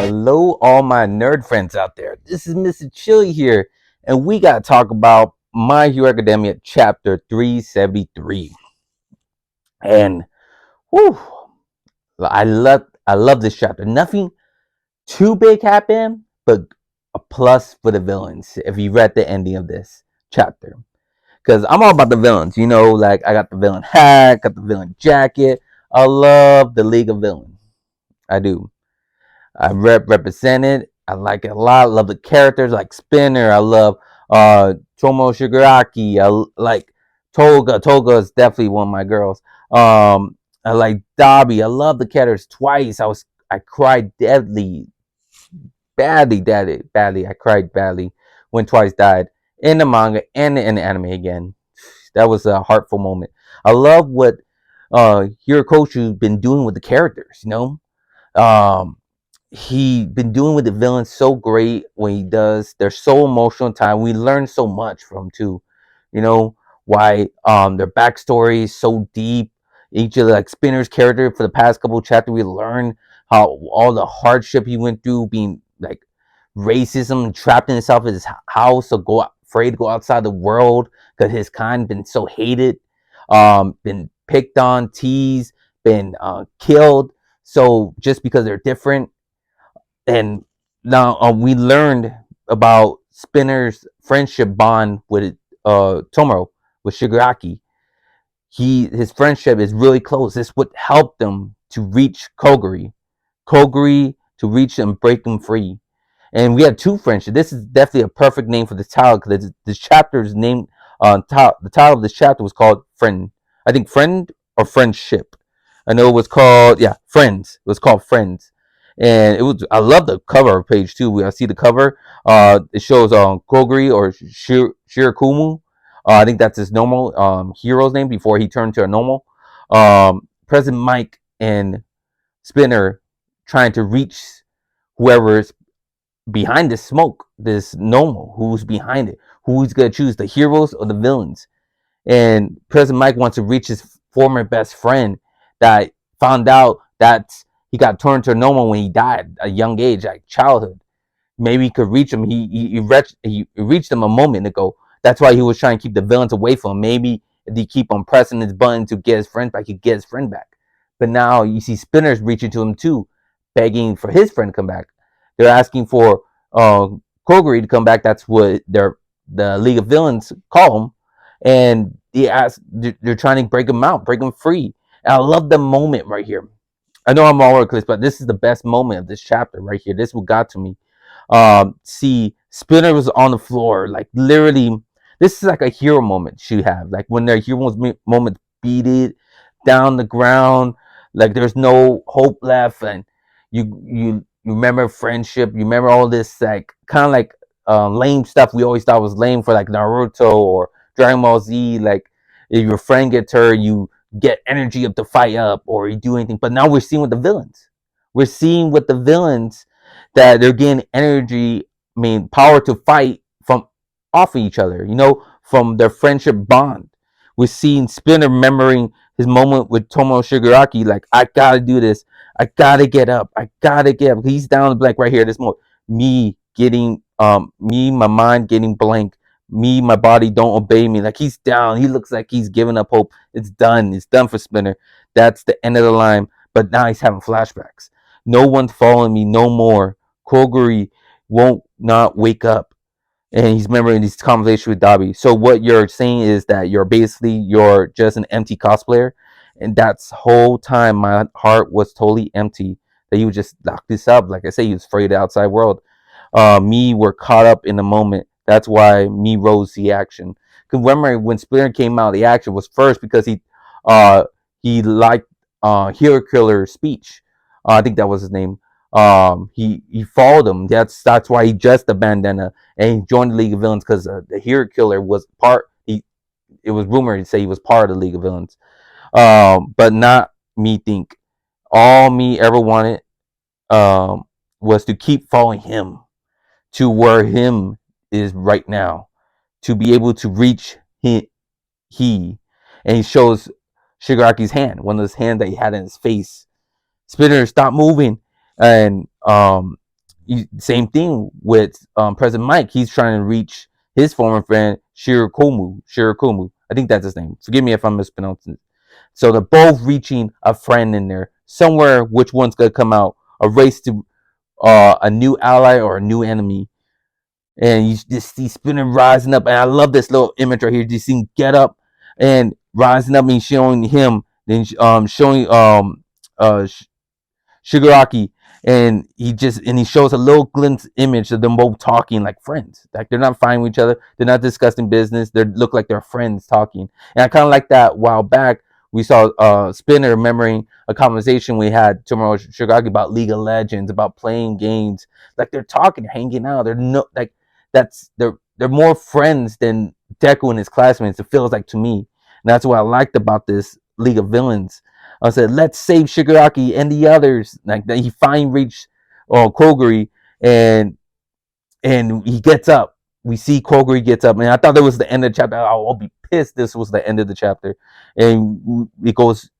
Hello, all my nerd friends out there. This is Mr. Chili here, and we got to talk about My Hero Academia Chapter 373. And whew, I love this chapter. Nothing too big happened, but a plus for the villains. If you read the ending of this chapter, because I'm all about the villains. Like I got the villain hat, got the villain jacket. I love the League of Villains. I do. I represented. I like it a lot. I love the characters like Spinner. I love Tomo Shigaraki. I like Toga. Toga is definitely one of my girls. I like Dabi. I love the characters. Twice I cried badly. I cried badly when Twice died in the manga and in the anime again. That was a heartful moment. I love what Hirokochu's been doing with the characters. Um, he been doing with the villains so great when he does. They're so emotional time. We learn so much from too. You know why their backstory is so deep. Each of like Spinner's character for the past couple of chapters, we learn how all the hardship he went through, being like racism, trapped in himself in his house, so afraid to go outside the world because his kind been so hated, been picked on, teased, been killed. So just because they're different, and now we learned about Spinner's friendship bond with Tomoro, with Shigaraki. His friendship is really close. This would help them to reach Kogiri to reach and break them free. And we have two friendships. This is definitely a perfect name for this title because this chapter is named. The title of this chapter was called Friend. I think Friend or Friendship. I know it was called Friends. It was called Friends, and it was. I love the cover page too. I see the cover. It shows Kurogiri or Shirakumo. I think that's his normal hero's name before he turned to a normal. President Mike and Spinner trying to reach whoever's behind the smoke, this normal, who's behind it, who's gonna choose, the heroes or the villains. And President Mike wants to reach his former best friend that found out that he got turned to normal when he died at a young age, like childhood. Maybe he could reach him. He reached him a moment ago. That's why he was trying to keep the villains away from him. Maybe if he keep on pressing his button to get his friend back, he could get his friend back. But now you see Spinner's reaching to him too, begging for his friend to come back. They're asking for uh, Kogiri to come back. That's what the League of Villains call him, and they're trying to break him out, break him free. And I love the moment right here. I know I'm all over the place, but this is the best moment of this chapter right here. This what got to me. See, Spinner was on the floor, like literally. This is like a hero moment she have, like when their hero moment beat it down the ground, like there's no hope left, and you remember friendship, you remember all this like kind of like lame stuff we always thought was lame for like Naruto or Dragon Ball Z. Like if your friend gets hurt, you get energy up to fight up, or you do anything. But now we're seeing with the villains. We're seeing with the villains that they're getting energy, I mean power to fight from off of each other, from their friendship bond. We're seeing Spinner remembering his moment with Tomo Shigaraki, like, I gotta do this. I gotta get up. I gotta get up. He's down like right here, this moment. My mind getting blank. My body don't obey me. Like he's down. He looks like he's giving up hope. It's done. It's done for Spinner. That's the end of the line. But now he's having flashbacks. No one's following me no more. Kogiri won't not wake up, and he's remembering these conversations with Dabi. So what you're saying is that you're just an empty cosplayer, and that's whole time my heart was totally empty. That you would just lock this up. Like I say, he was afraid of the outside world. Me were caught up in the moment. That's why me rose the action. Because remember when Splinter came out, the action was first because he liked Hero Killer's speech. I think that was his name. He followed him. That's why he dressed the bandana and he joined the League of Villains because the Hero Killer was part. It was rumored to say he was part of the League of Villains. But not me think. All me ever wanted was to keep following him to where him is right now, to be able to reach he and he shows Shigaraki's hand, one of those hands that he had in his face. Spinner, stop moving. And same thing with President Mike. He's trying to reach his former friend Shirakumo. Shirakumo. I think that's his name. Forgive me if I'm mispronouncing it. So they're both reaching a friend in there. Somewhere, which one's gonna come out? A race to a new ally or a new enemy. And you just see Spinner rising up. And I love this little image right here. You see him get up and rising up and showing him, then showing uh Shigaraki, and he shows a little glimpse image of them both talking like friends. Like they're not fighting with each other, they're not discussing business. They look like they're friends talking. And I kind of like that. While back, we saw Spinner remembering a conversation we had tomorrow Shigaraki about League of Legends, about playing games. Like they're talking, hanging out. They're no like that's they're more friends than Deku and his classmates. It feels like to me, and that's what I liked about this League of Villains. I said, let's save Shigaraki and the others. Like he finally reached Kurogiri, and he gets up. We see Kurogiri gets up, and I thought that was the end of the chapter. I'll be pissed. This was the end of the chapter, and it goes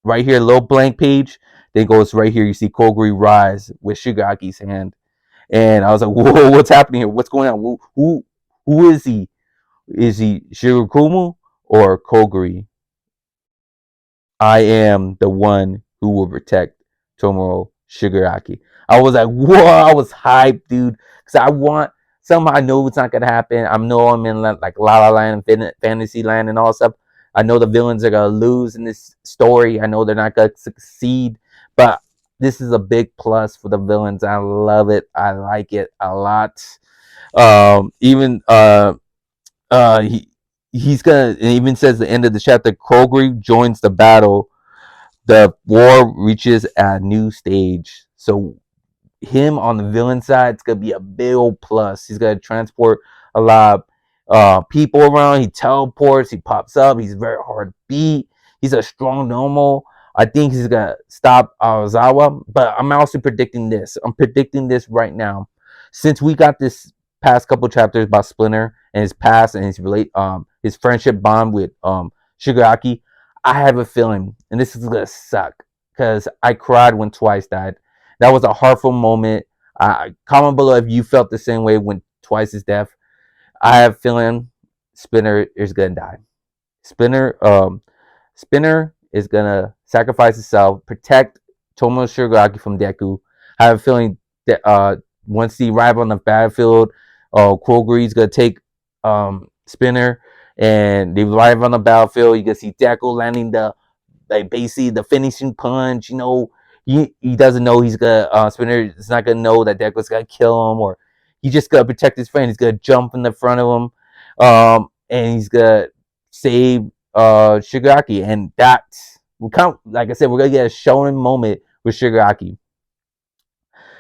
right here, a little blank page. Then it goes right here. You see Kurogiri rise with Shigaraki's hand, and I was like, whoa, what's happening here? What's going on? Who is he? Is he Shirakumo or Kurogiri? I am the one who will protect Tomoro Shigaraki. I was like, whoa, I was hyped, dude. Because I want, somehow I know it's not going to happen. I know I'm in like La La Land and Fantasy Land and all stuff. I know the villains are going to lose in this story. I know they're not going to succeed. But this is a big plus for the villains. I love it. I like it a lot. Even he's gonna, it even says the end of the chapter, Kurogiri joins the battle. The war reaches a new stage. So him on the villain side, it's gonna be a big old plus. He's gonna transport a lot of people around. He teleports, he pops up, he's very hard to beat. He's a strong normal. I think he's gonna stop Aozawa, but I'm also predicting this. I'm predicting this right now. Since we got this past couple chapters about Splinter and his past and his friendship bond with Shigaraki, I have a feeling, and this is gonna suck, because I cried when Twice died. That was a heartful moment. Comment below if you felt the same way when Twice's death. I have a feeling Spinner is gonna die. Spinner, Spinner is gonna sacrifice himself, protect Tomo Shigaraki from Deku. I have a feeling that once he arrives on the battlefield, Kurogiri is gonna take Spinner, and they arrive on the battlefield. You can see Deku landing the, like, basically the finishing punch. You know, he doesn't know he's gonna Spinner is not gonna know that Deku's gonna kill him, or he just gonna protect his friend. He's gonna jump in the front of him, and he's gonna save Shigaraki, and that's, we count, like I said, we're gonna get a shonen moment with Shigaraki,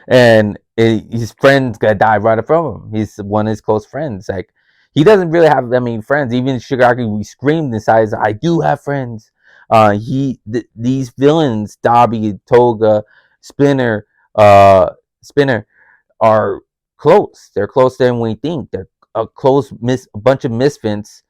and his friend's gonna die right in front of him. He's one of his close friends. Like, he doesn't really have that many friends. Even Shigaraki, we screamed inside, I do have friends. These villains, Dabi, Toga, Spinner, Spinner, are close. They're closer than we think. They're a bunch of misfits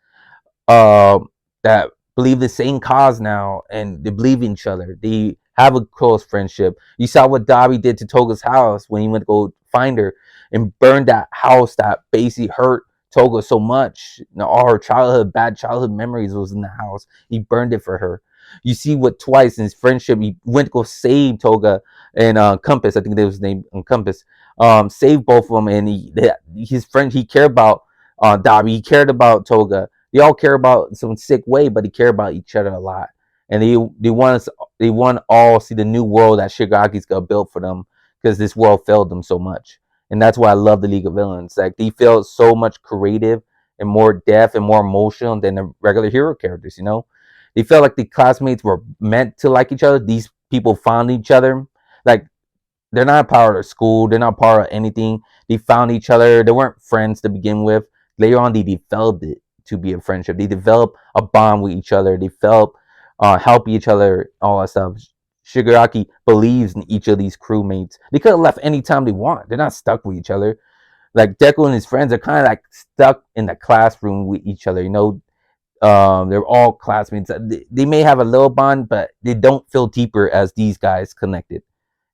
uh, that believe the same cause now, and they believe in each other. They have a close friendship. You saw what Dabi did to Toga's house when he went to go find her and burned that house that basically hurt Toga so much. You know, all her childhood, bad childhood memories was in the house. He burned it for her. You see what Twice in his friendship, he went to go save Toga and Compass. I think that was his name, Compass. Saved both of them, and his friend, he cared about Dabi. He cared about Toga. They all care about some sick way, but they care about each other a lot. And they want all see the new world that Shigaraki's gonna build for them, because this world failed them so much. And that's why I love the League of Villains. Like, they feel so much creative and more depth and more emotional than the regular hero characters, you know? They felt like the classmates were meant to like each other. These people found each other. Like, they're not part of school. They're not part of anything. They found each other. They weren't friends to begin with. Later on, they developed it to be a friendship. They develop a bond with each other. They develop, help each other, all that stuff. Shigaraki believes in each of these crewmates. They could have left any time they want. They're not stuck with each other. Like, Deku and his friends are kind of like stuck in the classroom with each other. You know, they're all classmates. They may have a little bond, but they don't feel deeper as these guys connected.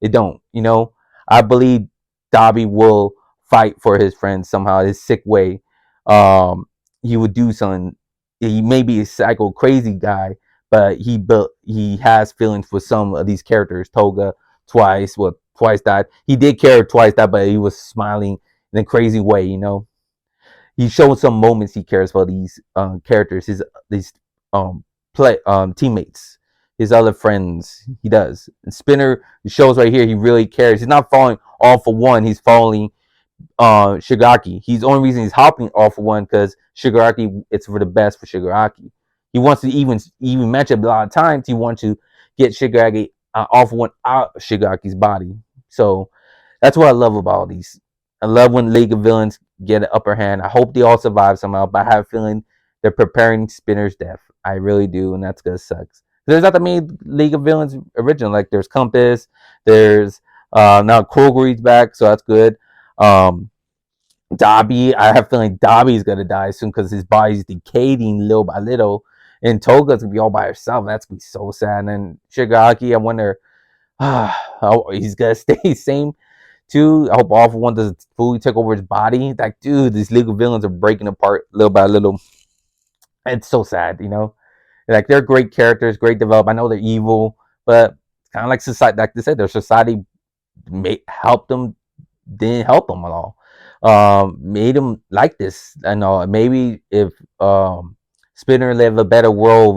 They don't. You know, I believe Dobby will fight for his friends somehow. His sick way, um, he would do something. He may be a psycho crazy guy, but he has feelings for some of these characters. Toga twice, well, twice died. He did care twice died, but he was smiling in a crazy way. He showed some moments he cares for these characters, his these play teammates, his other friends. He does. And Spinner shows right here he really cares. He's not falling all for one. He's falling Shigaraki. He's the only reason he's hopping all for one because Shigaraki. It's for the best for Shigaraki. He wants to even mention a lot of times he wants to get Shigaraki all for one out of Shigaraki's body. So that's what I love about all these. I love when League of Villains get an upper hand. I hope they all survive somehow, but I have a feeling they're preparing Spinner's death. I really do, and that's gonna suck. There's not that many League of Villains original. Like there's Compass, there's now Kurogiri's back, so that's good. Um, Dobby, I have a feeling Dobby's gonna die soon because his body's decaying little by little, and Toga's gonna be all by herself. That's gonna be so sad. And then Shigaraki, I wonder, how he's gonna stay same too. I hope All for One doesn't fully take over his body. Like, dude, these legal villains are breaking apart little by little. It's so sad. Like they're great characters, great development. I know they're evil, but it's kind of like society. Like they said, their society helped them, didn't help them at all. Made them like this. I know maybe if Spinner lived a better world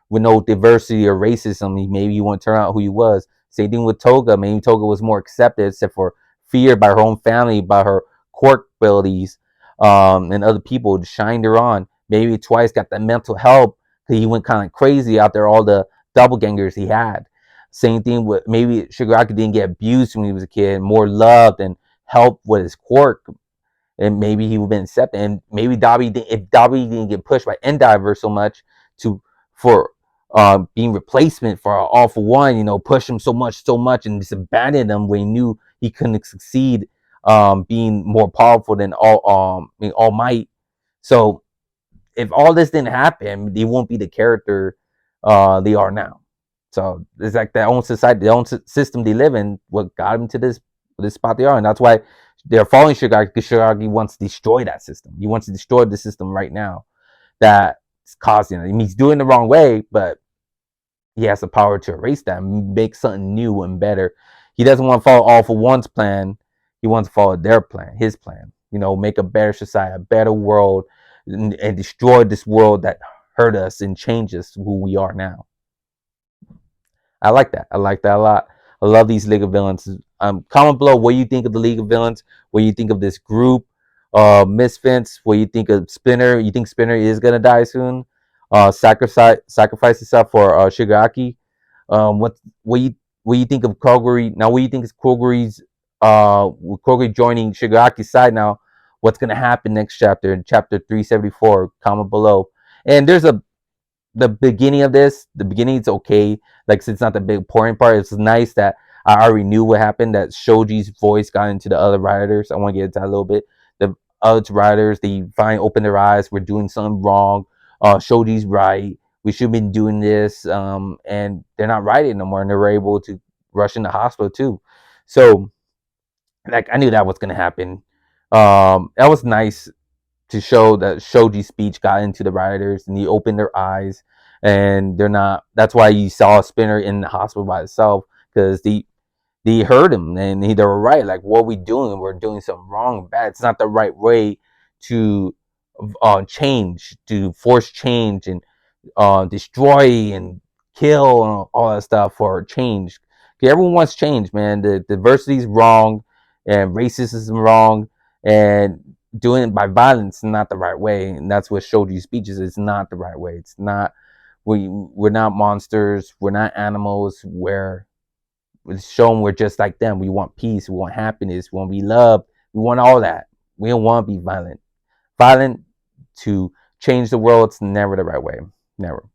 with no diversity or racism, maybe he wouldn't turn out who he was. Same thing with Toga. Maybe Toga was more accepted, except for feared by her own family, by her quirk abilities, and other people shined her on. Maybe Twice got the mental help because he went kind of crazy out there, all the doppelgangers he had. Same thing with maybe Shigaraki didn't get abused when he was a kid, more loved and helped with his quirk, and maybe he would have been accepted. And maybe if Dobby didn't get pushed by Endiver so much to for being replacement for All for One, push him so much, and just abandon him when he knew he couldn't succeed, being more powerful than All Might. So if all this didn't happen, they won't be the character they are now. So it's like their own society, their own system they live in, what got them to this spot they are, and that's why they're following Shigaraki because Shigaraki wants to destroy that system. He wants to destroy the system right now that's causing it. I mean, he's doing it the wrong way, but he has the power to erase that and make something new and better. He doesn't want to follow All for One's plan. He wants to follow their plan, his plan. Make a better society, a better world, and destroy this world that hurt us and change us who we are now. I like that. I like that a lot. I love these League of Villains. Comment below what you think of the League of Villains. What you think of this group, Misfits. What you think of Spinner. You think Spinner is gonna die soon? Sacrifice himself for Shigaraki. What you think of Kurogiri? Now, what you think is Kurogiri's Kurogiri joining Shigaraki's side now? What's gonna happen next chapter in chapter 374? Comment below. And there's the beginning of this. The beginning is okay. Like it's not the big important part. It's nice that I already knew what happened. That Shoji's voice got into the other riders. I want to get into that a little bit. The other riders, they finally open their eyes. We're doing something wrong. Shoji's right. We should have been doing this. And they're not right anymore. And they're able to rush in the hospital too. So, like I knew that was gonna happen. That was nice to show that Shoji's speech got into the rioters and he opened their eyes, and they're not. That's why you saw Spinner in the hospital by itself because they heard him and they were right. Like, what are we doing? We're doing something wrong and bad. It's not the right way to change, to force change and destroy and kill and all that stuff for change. Okay, everyone wants change, man. The diversity is wrong and racism is wrong, and doing it by violence is not the right way. And that's what Shoji's speeches is not the right way. It's not. We're not monsters. We're not animals. It's shown we're just like them. We want peace. We want happiness. We want to be loved. We want all that. We don't want to be violent. Violent to change the world. It's never the right way. Never.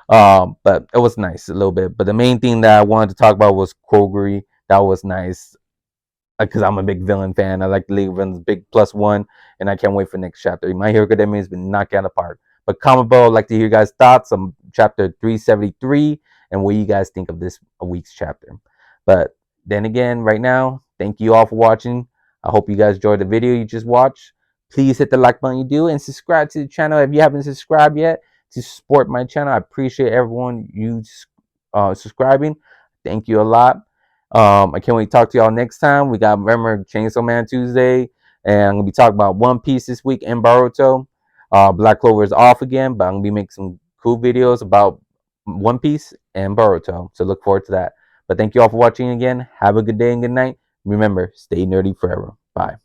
But it was nice a little bit. But the main thing that I wanted to talk about was Kurogiri. That was nice because I'm a big villain fan. I like the League of Villains, big +1, and I can't wait for next chapter. My Hero Academia has been knocked out of the park. But comment below, I'd like to hear you guys' thoughts on chapter 373 and what you guys think of this week's chapter. But then again, right now, thank you all for watching. I hope you guys enjoyed the video you just watched. Please hit the like button you do and subscribe to the channel if you haven't subscribed yet to support my channel. I appreciate everyone you subscribing. Thank you a lot. I can't wait to talk to y'all next time. We got, remember, Chainsaw Man Tuesday, and I'm gonna be talking about One Piece this week and Boruto. Black Clover is off again, but I'm gonna be making some cool videos about One Piece and Boruto. So look forward to that. But thank you all for watching again. Have a good day and good night. Remember, stay nerdy forever. Bye.